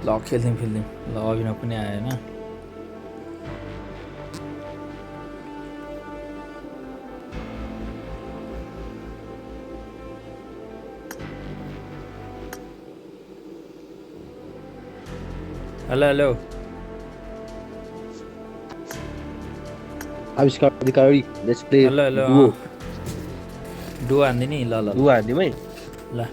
ल खेल्थ्यौँ ल अभिनव पनि आएन hello Aavishkar Adhikari let's play hello duo duo हान्दै नि ल डुओ हान्दिउँ है ल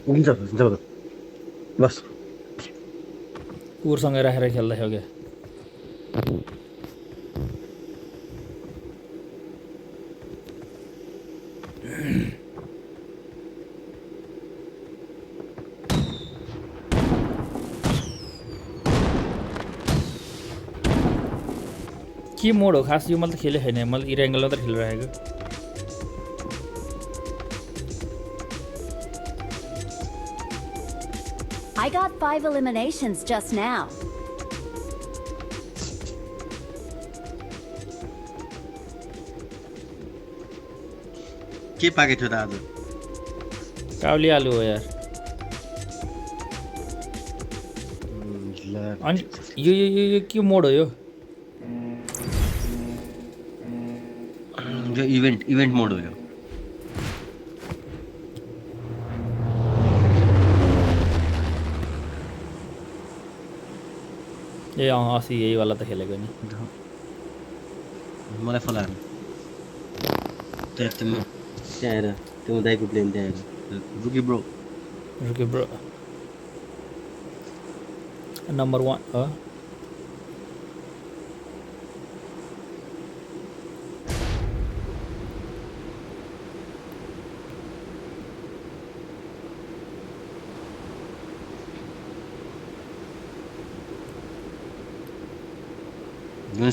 हुन्छ बस कुरसँगै राखेर खेल्दैछौ क्या के मोड हो खास यो मैले त खेलेको छैन मैले इरेङ्गल मात्रै खेलिरहेको I got 5 eliminations just now. के पाके थियो त आज काउली आलु हो यार अनि यो के मोड हो यो इभेन्ट मोड हो यो ए अस्ति यही वाला त खेलेको नि मलाई फला त्यहाँ आएर त्यो दाइको प्लेन त्यहाँ आएर रुकी ब्रो नम्बर 1 हो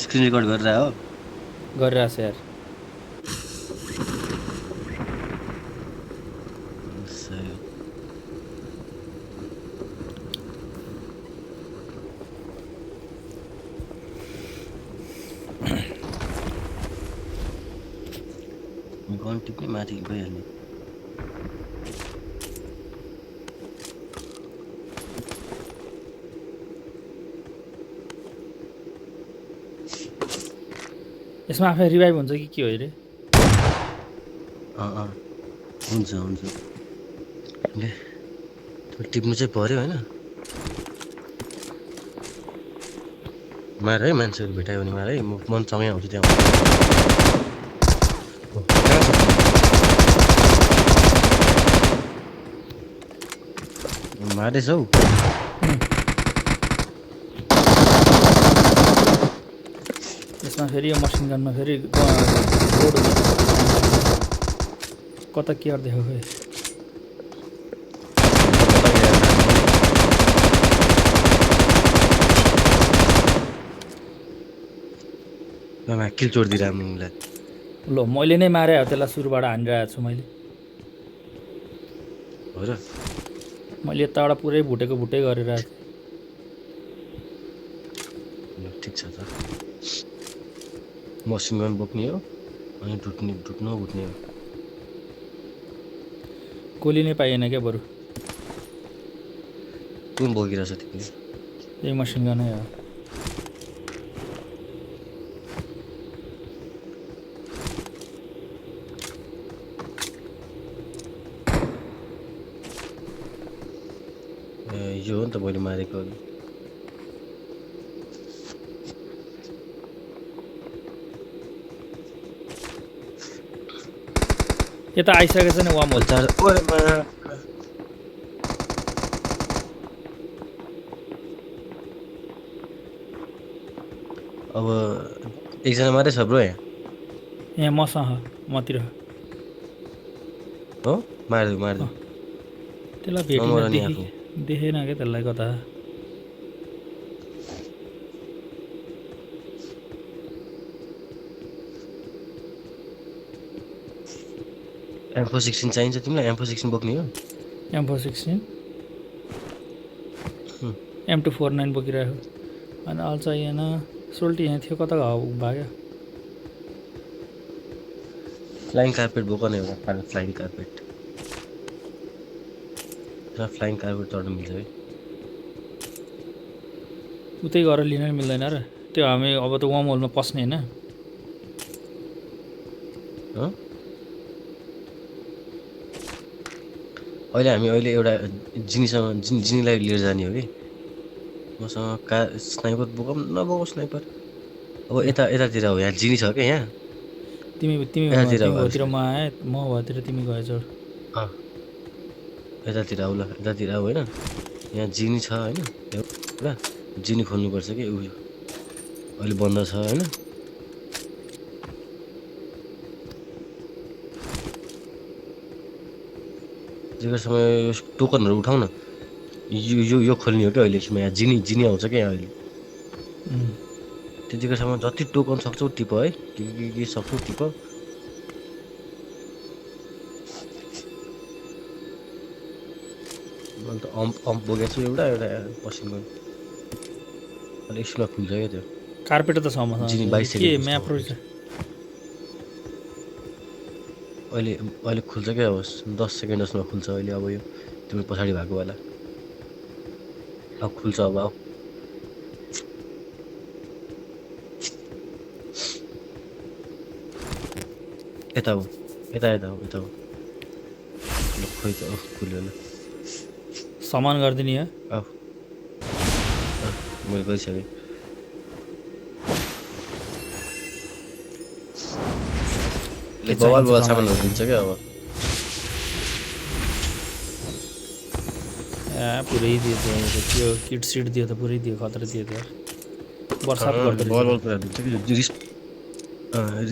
स्क्रिन रेकर्ड गरेर हो गरिरहेछ यार गन टिप्ने माथि गइहाल्ने यसमा आफै रिभाइभ हुन्छ कि के हो रे हुन्छ ले टिप्नु चाहिँ पर्यो हैन मार है मान्छेहरू भेटायो भने मार है म मनसँगै आउँछु त्यहाँ मारेछ हौ यसमा फेरि यो मसिन गनमा फेरि कता केयर देखो खै किल चोडिदिएर मलाई ल मैले नै मारे हो त्यसलाई सुरुबाट हानिरहेको छु मैले हो र मैले यताबाट पुरै भुटेको गरिरहेको छु ठिक छ त मसिन गन बोक्ने हो अनि डुट्नु भुट्ने हो गोली नै पाइएन क्या बरु कुन बोकिरहेछ तिमीले यही मसिन गनै हो यो हो नि त मैले मारेको यता आइसकेको छ नि वाम होल अब एकजना मात्रै छ ब्रो यहाँ मसँग मतिर हो मारिदिउँ त्यसलाई भेटिन देखेन क्या त्यसलाई कता M416 चाहिन्छ तिमीलाई M416 बोक्ने हो M416 M249 बोकिरहेको अनि अल चाहिएन सोल्टी यहाँ थियो कता भाग्यो फ्लाइङ कार्पेट बोक न एउटा फ्लाइङ कार्पेट फ्लाइङ कार्पेट चढ्नु मिल्छ है उतै गएर लिन मिल्दैन र त्यो हामी अब त वार्म होलमा पस्ने होइन अहिले एउटा जिनीलाई लिएर जाने हो कि मसँग स्नाइपर बोकौँ नबोकौँ स्नाइपर अब यतातिर हो यहाँ जिनी छ क्या यहाँ तिमी भएतिर म आएँ म भएतिर तिमी गएछौ यतातिर आऊ ल यतातिर आऊ होइन यहाँ जिनी छ होइन एउटा जिनी खोल्नुपर्छ कि उयो अहिले बन्द छ होइन जेको समय टोकनहरू उठाउ न यो खोल्ने हो क्या अहिलेसम्म यहाँ जिनी आउँछ क्या यहाँ अहिले त्यतिखेरसम्म जति टोकन सक्छौ टिप है के सक्छौ टिप मैले त अम्प बोकेको छु एउटा पसिनको अहिले स्कुलमा खुल्छ क्या त्यो कार्पेट त छ जिनी 22 के सेकेन्ड म्याप रहेछ अहिले खुल्छ क्या अब 10 सेकेन्ड जसमा खुल्छ अहिले अब यो तिम्रो पछाडि भएको बेला अब खुल्छ अब आऊ यता हो ल खोइ त खुल्यो ल सामान गरिदिने हो आऊ मैले गरिसकेँ बवाल सामानहरू दिन्छ क्या अब पुरै दियो त्यो किट सिट दियो त पुरै दियो खतरा दियो त बर्सात गर्दो बवाल कुरा दिन्छ कि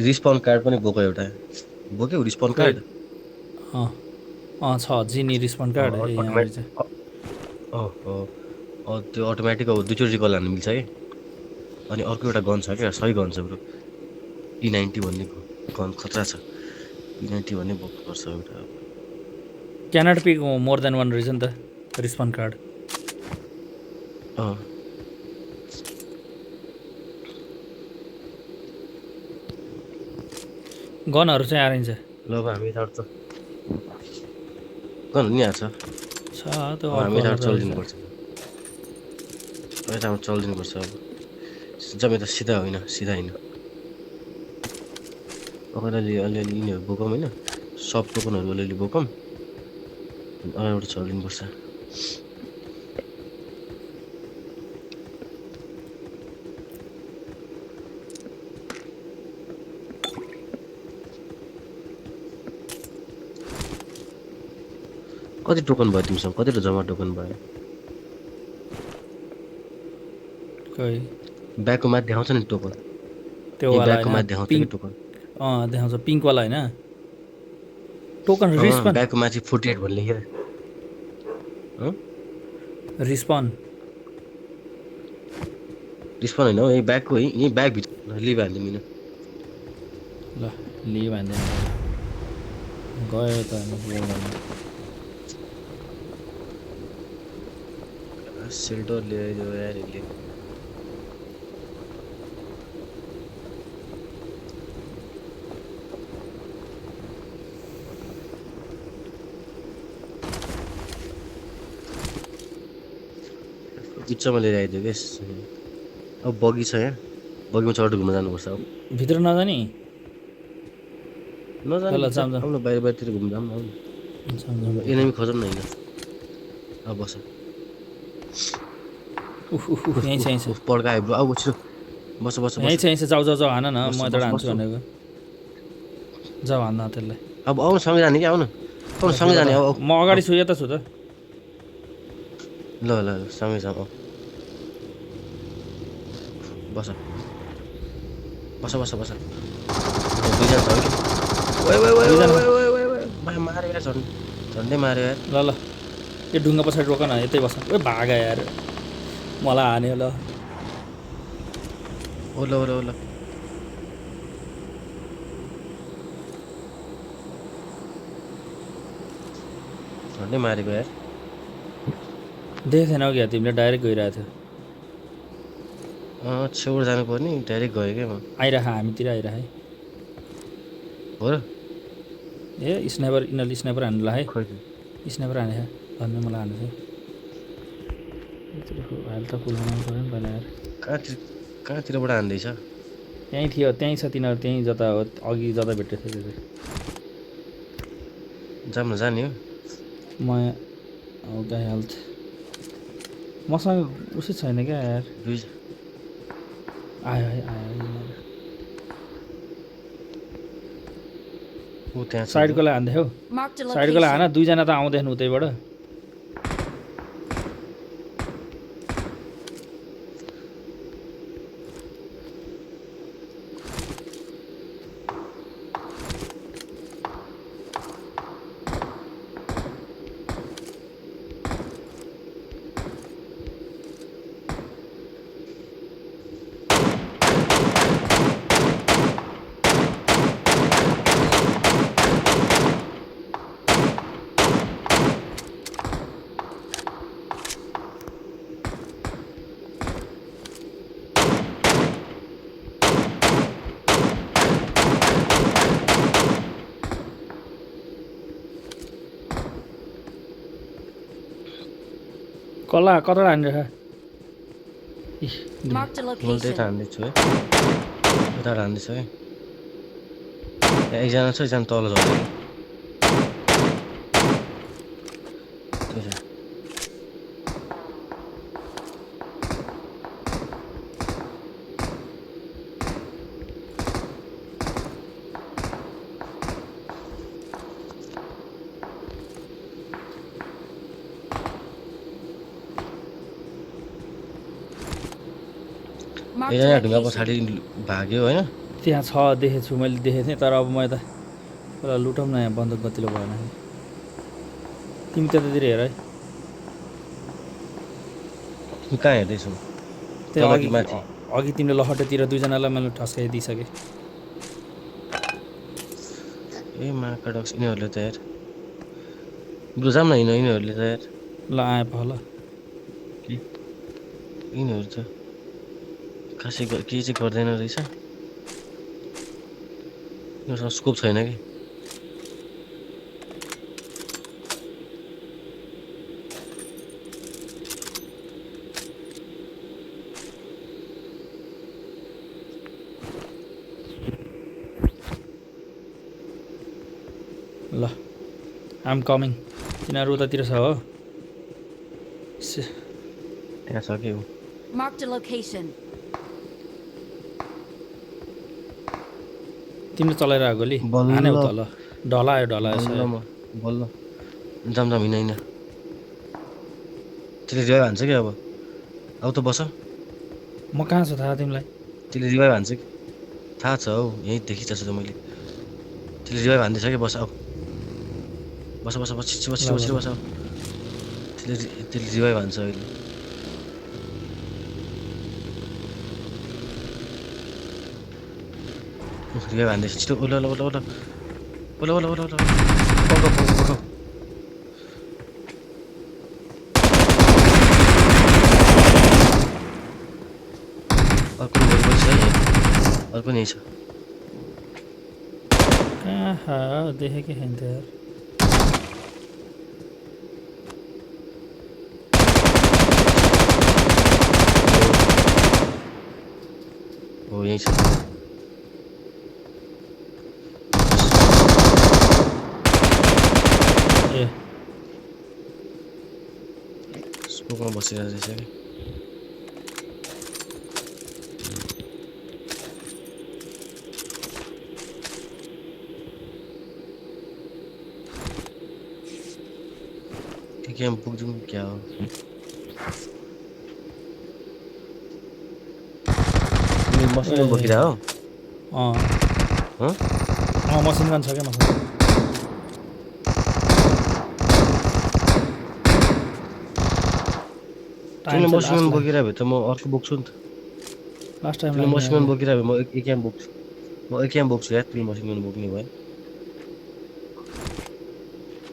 रिस्पन कार्ड पनि बोक्यो एउटा बोक्यौ रिस्पन कार्ड छ जिनी रिस्पोन्ड कार्ड त्यो अटोमेटिक अब दुईचोटि रिकल हान्नु मिल्छ कि अनि अर्को एउटा गन छ क्या सही गन छ ब्रो P90 भन्ने गन खतरा छ P90 भन्ने बोक्नुपर्छ एउटा cannot pick more than one रहेछ नि त रिस्पोन्ड कार्ड गनहरू चाहिँ आइन्छ ल अब हामी यताबाट गन नि आएको छ हामी यताबाट चलिदिनुपर्छ यताबाट चलिदिनुपर्छ अब जब यता सिधा होइन अलिअलि यिनीहरू बोकौँ होइन सब टोकनहरू अलिअलि बोकौँ अगाडिबाट चलिदिनुपर्छ कति टोकन भयो तिमीसँग कतिवटा जम्मा टोकन भयो ब्याकको माथि देखाउँछ नि टोकन त्यो ब्याकको माथि देखाउँछ कि टोकन देखाउँछ पिङ्कवाला होइन टोकन रिस्पन ब्याकको माथि 48 भन्ने लेखेर रिस्पन होइन हो यही ब्यागको यही ब्यागभित्र लिभ हालिदिउँ ल लिभ हालिदिनु गयो त सेल्टर ल्याइदियो यार यसले बिचमा लिएर आइदियो क्या अब बगी छ यहाँ बगीमा चढेर घुम्न जानुपर्छ अब भित्र नजाने नजानु बाहिरतिर घुम्न जाऊँ न एनिमी खोजौँ न होइन अब बस यहीँ छ पड्कायो ब्रो अब छिटो बस यहीँ छ जाऊ हान न म यता हान्छु भनेको जाऊ हान्न त्यसलाई अब आउनु सँगै जाने कि आउनु सँगै जाने अब म अगाडि छु यता छु त ल सँगै जाऊ बस दुईजना छ कि माऱ्यो यार झन्डै माऱ्यो यार ल यो ढुङ्गा पछाडि रोक न यतै बस ओ भागा यार मलाई हान्यो ल ओला झन्डै मारेको यार देखेको थिएन क्या तिमीले डाइरेक्ट गइरहेको थियो छेउबाट जानुपर्ने डाइरेक्ट गयो क्या म आइरह हामीतिर आइरह है हो र ए स्नाइपर यिनीहरूले स्नाइपर हान्नुला है खोइ स्नाइपर हाने धन्य मलाई हान्नु थियो अहिले त पुल बनाउनु पऱ्यो नि पहिला यार कहाँतिरबाट हान्दैछ त्यहीँ थियो त्यहीँ छ तिनीहरू त्यहीँ जता हो अघि जता भेटेको थियो त्यो जाम न जाने हो म गइहाल्छ मसँग उसै छैन क्या यार दुई आयो है आयो यिनीहरू ऊ त्यहाँ छ साइडकोलाई हान्दै हौ Marked a साइडकोलाई हान location. दुईजना त आउँदैन उतैबाट कसलाई कताबाट हानिरहेछ Marked a मैले त यता location. हान्दैछु है यता हान्दैछ है यहाँ एकजना छ एकजना तल झऱ्यो कि त्यही छ Marked a एकजना ढुङ्गा location. पछाडि भाग्यो होइन त्यहाँ छ देखेको छु मैले देखेको थिएँ तर अब म यता पहिला लुटौँ न यहाँ बन्दुक गतिलो भएन तिमी त्यतातिर हेर है तिमी कहाँ हेर्दैछौ त्यहाँ तल अघि कि माथि अघि तिमीले लहटेतिर दुईजनालाई मैले ठस्काइदिइसकेँ ए माकडक्स यिनीहरूले त यार बरु जाऊँ न यिनीहरूले त यार ल आए पो ल यिनीहरू त खासै केही चाहिँ गर्दैन रहेछ यिनीहरूसँग स्कोप छैन कि ल आम कमिङ तिनीहरू उतातिर छ हो त्यहाँ छ कि ऊ Marked a location. तिमीले चलाएर आएको गोली बल्ल हाने हो त ल ढलायो ढलायो बल्ल सय म बल्ल जाम जाम हिँड त्यसले रिवाइभ हान्छ कि अब आऊ त बस म कहाँ छु थाहा तिमीलाई त्यसले रिवाइभ हान्छ कि थाहा छ हौ यहीँ देखिरहेको छु त मैले त्यसले रिवाइभ हान्दैछ कि बस आऊ बस बस बस छिटो छिटो छिटो बस आऊ त्यसले रिवाइभ हान्छ अहिले रिवाइभ हान्दैछ छिटो ओला ओला ओला ओला ओला ओला ओला ओला पकाउ पकाउ पकाउ अर्को वरिपरि छ है अर्को नि छ कहाँ देखेकै छैन त यार हो यहीँ छ ए स्पोकमा बसिरहेको रहेछ कि गेम पुग्छौँ क्या हो तिमी मसँग बोकिरह हो मसिन गन छ क्या मसँग तिमीले मसिन बोकिरह भए त म अर्को बोक्छु नि त लास्ट टाइम तिमीले मसिन बोकिरह भए म एकेएम बोक्छु म एकेएम बोक्छु यार तिमीले मसिन गन बोक्ने भयो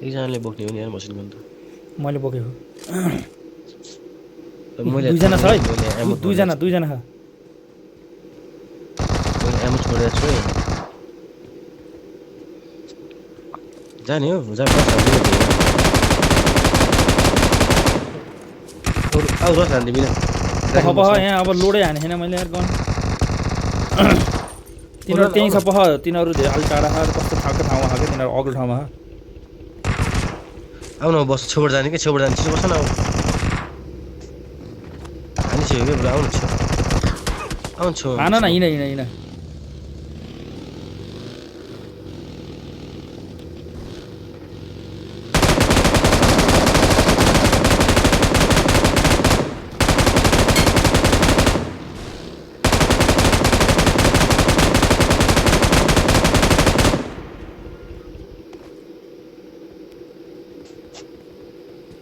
एकजनाले बोक्ने हो नि यार मसिन गन त मैले बोकेको मैले दुईजना छ है मैले एमो दुईजना छ मैले एमो छोडेको छु है जाने हो जा बस आउ रस हान्ने बिना पख यहाँ अब लोडै हाने छैन मैले यार गन तिनीहरू त्यहीँ छ पख तिनीहरू धेरै अलि टाढा छ कस्तो खालको ठाउँमा छ क्या तिनीहरू अग्लो ठाउँमा छ आउन बस छेउबाट जाने कि छेउबाट जाने छिटो बस न आउ हानिसक्यो क्या बरु आउनु छेउ आउनु छेउ हान न हिँड हिँड हिँड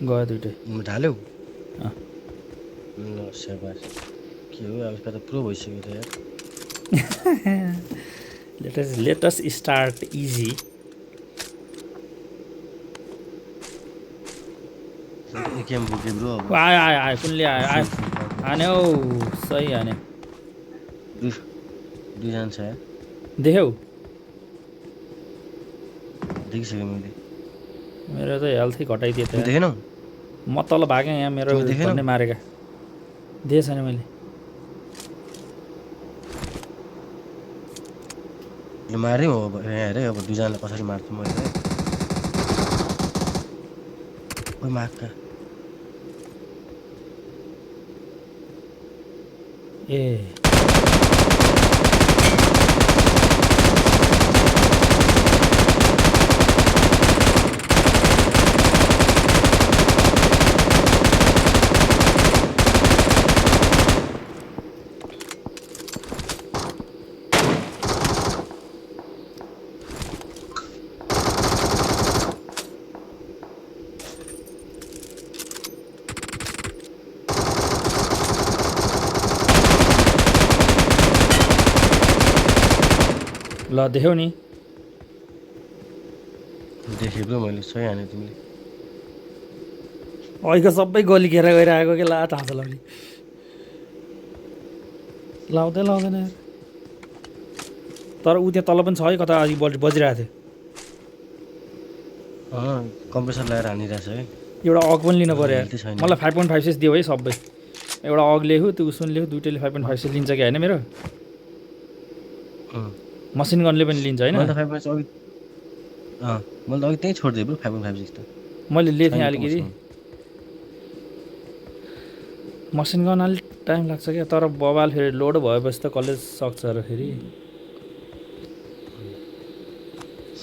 गयो दुइटै ढाल्यौ अँ। ल स्याबास के हो अब यसमा त प्रो भइसक्यो त यार let us start easy AKM बोके ब्रो अब आयो आयो आयो कुनले आयो आयो हान्यो सही हान्यो दुईजना छ यार देख्यौ देखिसकेँ मैले मेरो त हेल्थै घटाइदियो त तिमी यार। देखेनौ म तल भागेँ यहाँ मेरो तिमी देखेनौ? भन्ने मारेका देखेको छैन मैले ल माऱ्यौ अब यहाँ हेरे अब दुईजनालाई कसरी मार्छु मैले है ओइ माका ए ल देख्यौ नि देखेँ ब्रो मैले सही हाने तिमीले अहिलेको सबै गोली घेर गइरहेको कि ला हाँसो लाउने लाउँदैन यार तर ऊ त्यहाँ तल पनि छ है कता अघि बजिरहेको थियो कम्प्रेसर लगाएर हानिरहेछ है एउटा अग पनि लिनु पऱ्यो हेल्थै छैन। यार मलाई 5.56 दियो है सबै एउटा अग लेख्यो त्यो उसुन लेख्यो दुइटैले 5.56 लिन्छ कि होइन मेरो मसिन गनले पनि लिन्छ होइन मैले त 5.6 अघि मैले त अघि त्यहीँ छोडिदिएँ ब्रो 5.56 त मैले लिएँ थिएँ छैन त अलिकति मसँग। मसिन गन अलिक टाइम लाग्छ क्या तर बबाल फेरि लोड भएपछि त कलेज सक्छ र फेरि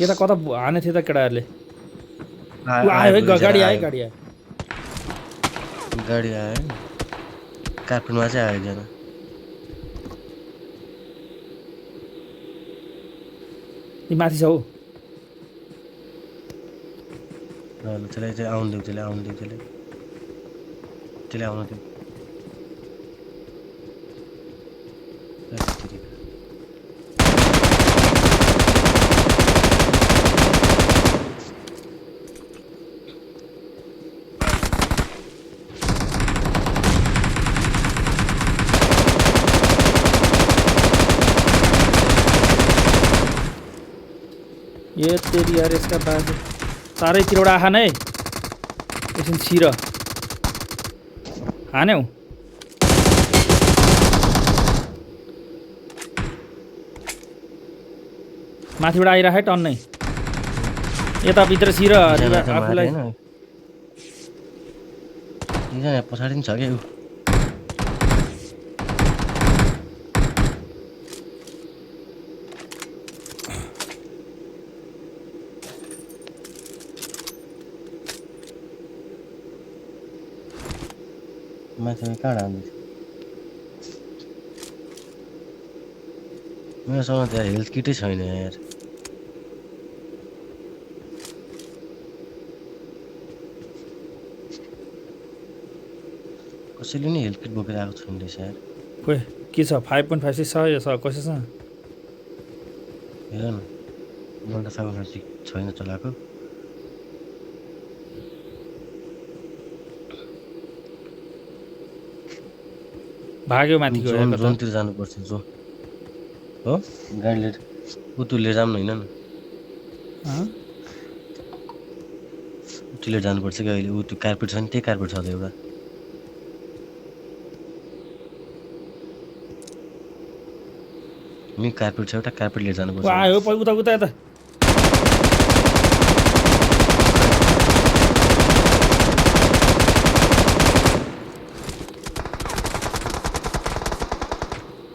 यता कता हाने थियो त केटाहरूले ऊ आयो है गाडी आयो गाडी आयो गाडी आयो कार्पेटमा चाहिँ आयो एकजना ती माथि छ हौ ल त्यसलाई चाहिँ आउनु देऊ त्यसलाई आउनु देऊ त्यसलाई आउनु देऊ ये तेरी यार यसका बाजे चारैतिरबाट आखान है एकछिन छिर हान्यौ माथिबाट आइराख है टन्नै यता भित्र छिर आफूलाई एकजना पछाडि पनि छ क्या ऊ माथि कहाँ हान्दैछ मेरोसँग त हेल्थ किटै छैन यार कसैले नि हेल्थ किट बोकेर आएको छैन रहेछ यार खोइ के छ 5.56 छ यो छ कसैसँग हेर न मैले त 5.56 छैन चलाएको भाग्यो माथि गयो जोन कता जोनतिर जानुपर्छ जोन हो गाडी लिएर उतु लिएर जाऊँ न होइन न अँ? उतु लिएर जानुपर्छ कि अहिले ऊ त्यो कार्पेट छ नि त्यही कार्पेट छ त एउटा नि कार्पेट छ एउटा कार्पेट लिएर ऊ जानुपर्छ आयो उता उता यता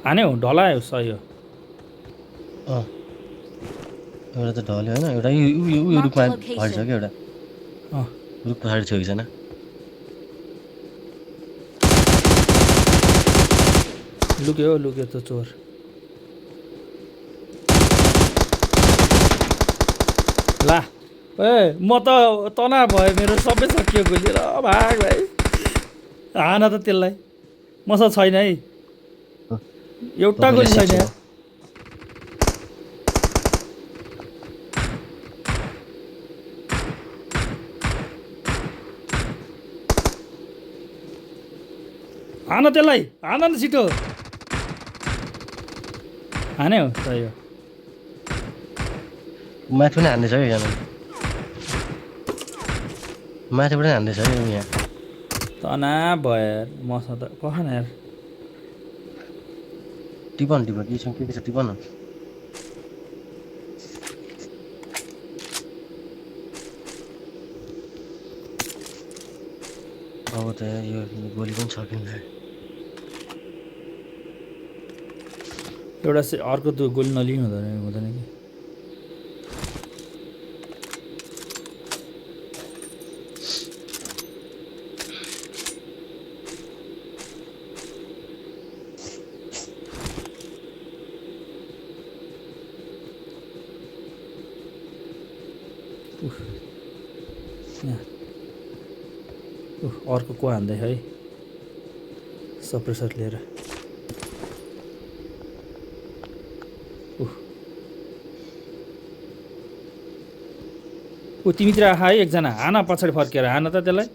हान्यो ढलायो सही हो अँ एउटा त ढल्यो होइन एउटा उयो Marked a रुखमा भरि छ location. क्या एउटा अँ रुख पछाडि छ एकजना लुक्यो त चोर ला ए म त तना भयो मेरो सबै सकियो गोली र भाग भाइ हान त त्यसलाई मसँग छैन है एउटा तपाईँले गोली छैन सिक्छु यार हान त्यसलाई हान न छिटो हान्यो सही हो माथि पनि हान्दैछ क्या एकजनाले माथिबाट हान्दैछ है यहाँ तना भयो यार मसँग त कहाँ न यार टिपन केसँग के छ टिपन अब त यो गोली पनि सकिन्छ एउटा अर्को त्यो गोली नलिनु हुँदैन कि अर्को को हान्दै है सप्रेसर लिएर ऊ तिमीतिर आहा है एकजना हान पछाडि फर्केर हान त त्यसलाई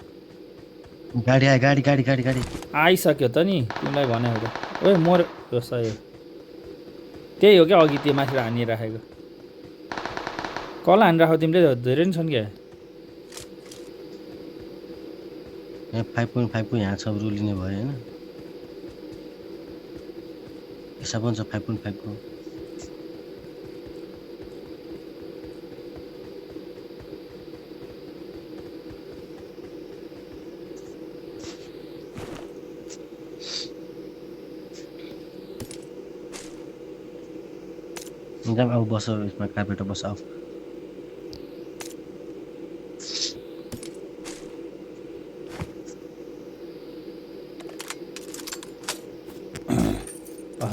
गाडी आयो गाडी आइसक्यो त नि तिमीलाई भने हो त ओए मोर सही हो त्यही हो क्या अघि त्यो माथि हानिराखेको कसलाई हानिराखेको तिमीले धेरै नि छन् क्या यहाँ 5.5 को यहाँ छ रुलिने भयो होइन हिसाब पनि छ 5.5 को जाम अब बस यसमा कार्पेट बस आऊ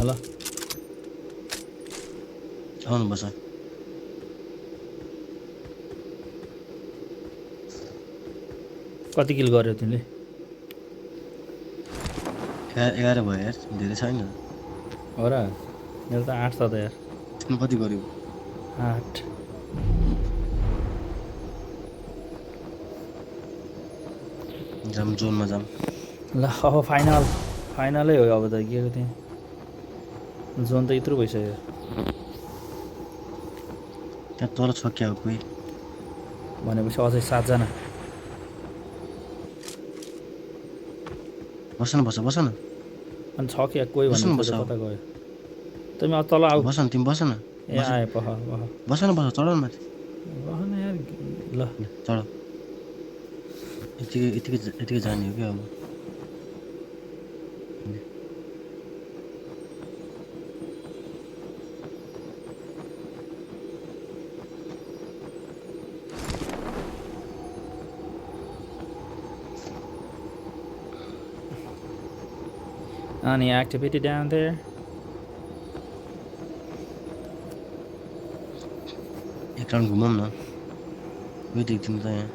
ल आउनु बस कति किल गर्यो तिमीले 11 भयो यार धेरै छैन हो र मेरो त 8 छ त यार तिमी कति गर्यो 8 जाम जोनमा जाम ल अब फाइनलै हो अब त के हो त्यहाँ जोन त यत्रो भइसक्यो त्यहाँ तल छ क्या हो कोही भनेपछि अझै 7 जना बस न अनि छ क्या कोही बस्नु भन्नु बस्छ अब। कता गयो तिमी अब तल आऊ बस न तिमी बस न ए आए पख बस न चढ न माथि न यार ल चढ यतिकै जाने हो क्या अब Any activity down there? एक राउन्ड घुमौँ न उयो देख्दिनु त यहाँ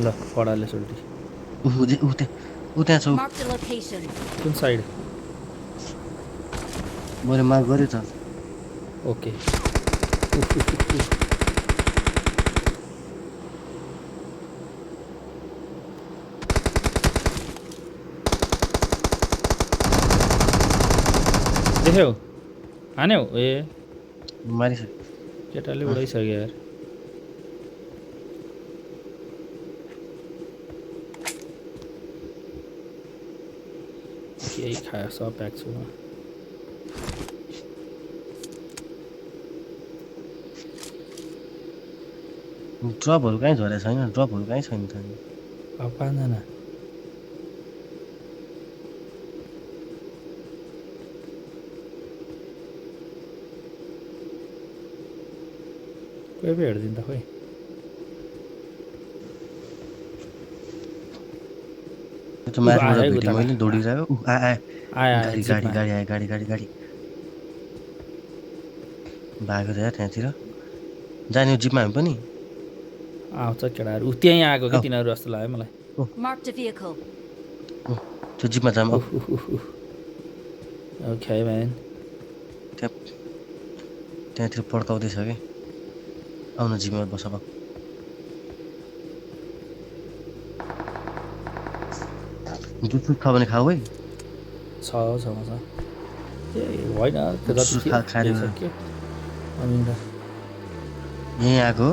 ल पढाले सोल्टी ऊ त्यहाँ छ Marked a location. कुन साइड मैले मार्क गरेँ त ओके देख्यौ हान्यौ ए मारिसक्यो केटाले उडाइसक्यो यार केही खायो सब प्याक छु म ड्रपहरू कहीँ झरेको छैन ड्रपहरू कहीँ छैन त अब 5 जना कोही पो हेर्दिन त खोइ त्यो माथिबाट आयो भेटेँ उता मैले दौडिरहेको आए आयो गाडी गाडी गाडी आयो गाडी गाडी गाडी भागेर यार त्यहाँतिर जाने हो जिपमा हामी पनि आउँछ केटाहरू त्यहीँ आएको कि आऊ। तिनीहरू जस्तो लाग्यो मलाई Marked a vehicle. त्यो जिपमा जाम आऊ ओके म्यान त्यहाँतिर पड्काउँदैछ कि आउन जिपमा बस अब दुध सुध छ भने खाऊ है छ ए होइन त्यो जति सुख थियो खाएर सक्यो अनि त यहीँ आएको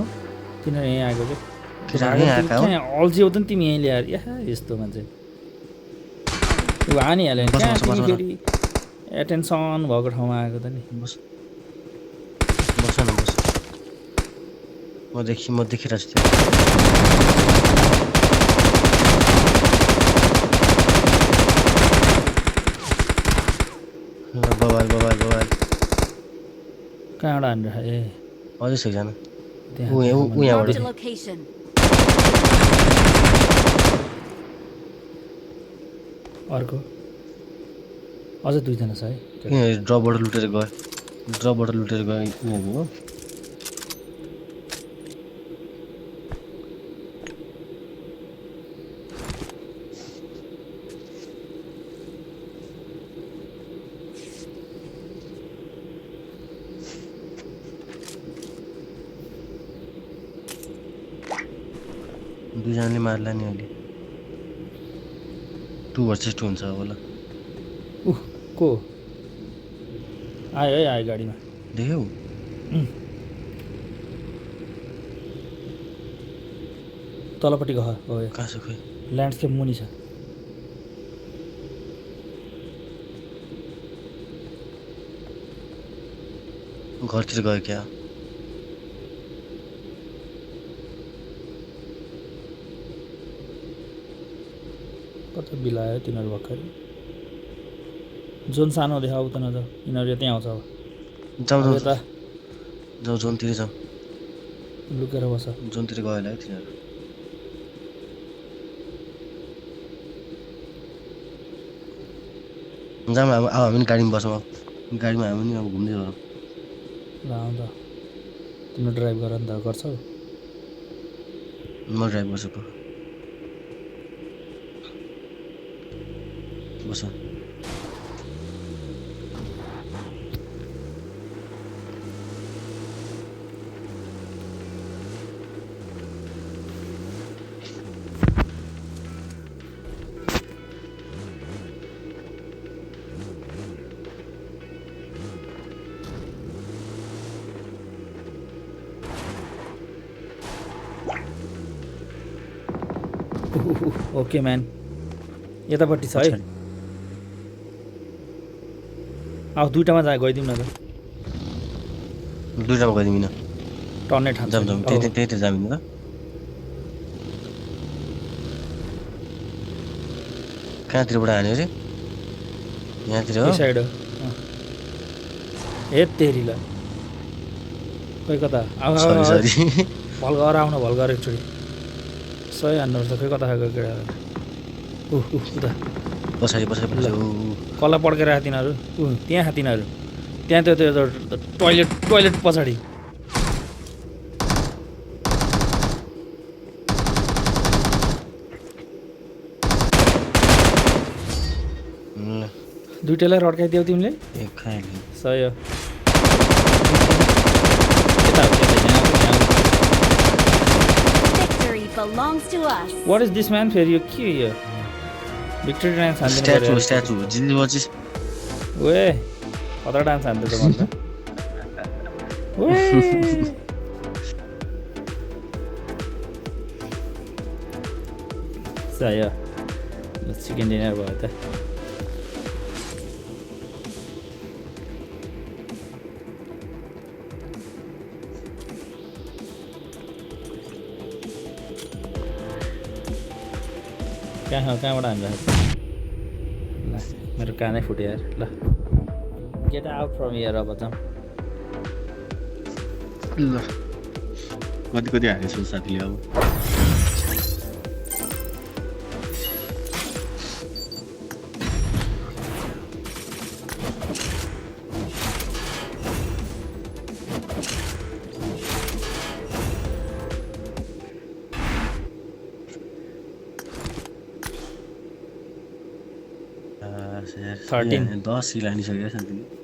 तिनीहरू यहीँ आएको के यहीँ आएका हो अल्छियो त नि तिमी यहीँ ल्याएर या यस्तो मान्छे ऊ हानिहाल्यो बस, कहाँ बस, बस, तिमी बस। फेरि एटेन्सन भएको ठाउँमा आएको त नि बस बस न बस म देखिरहेको छु त्यो बबाल बबाल बबाल कहाँबाट हानेर ए अझै छ एकजना त्यहाँ ऊ Marked यहाँबाट a location. अर्को अझ 2 जना छ है ड्रपबाट लुटेर गयो यिनीहरू हो दुईजनाले मार्ला नि अहिले 2 भर्सेस 2 हुन्छ होला को आयो है आयो गाडीमा देख्यौ तलपट्टि घर हो यो कहाँ छ खोइ ल्यान्डस्केप मुनि छ घरतिर गयो क्या कता बिलायो तिनीहरू भर्खरै जोन सानो देखाऊ त नजाऊ यिनीहरू यतै आउँछ अब जाउँ अब जाउँ यता जाउँ जोनतिर जाउँ लुकेर बस जोनतिर गयो होला है तिनीहरू जाउँ अब हामी पनि गाडीमा बसौँ अब गाडीमा हामी पनि अब घुम्दै गरौँ ल आउँछ तिम्रो ड्राइभ गर नि त गर्छौ म ड्राइभ गर्छु बस ओके म्यान यतापट्टि छ है अब 2टामा गइदिउँ न त दुईटामा गइदिउँ न टन्नै ठान्छ जाउँ जाउँ त्यही जाउँ न त कहाँतिरबाट हान्यो अरे यहाँतिर हो साइड हो ए तेरी ल खोइ कता सरी सरी भल गर आउन भल गर एकचोटि सही हान्नुपर्छ खोइ कता खाएको केटा उता पछाडि पछाडि पछाडि कसलाई पड्केर आएको तिनीहरू त्यहाँ तिनीहरू त्यहाँ त्यो टोइलेट पछाडि दुइटैलाई रड्काइदियौ तिमीले एक खाइहाल्यो सही हो Victory belongs to us. What is this man फेरि यो के यो भिक्टोरी डान्स हान्दिनु स्ट्याचु पर्यो स्ट्याचु जिन्दीपछि ओए कता डान्स हान्दैछ भन्दा चाहियो चिकन डिनर भयो त कहाँबाट हान्छ ल मेरो कानै फुट्यो यार ल गेट आउट फ्रम हियर अब जाउँ ल कति कति हानेछ साथीले अब यार, 13 10 किल हानिसक्यो साथीले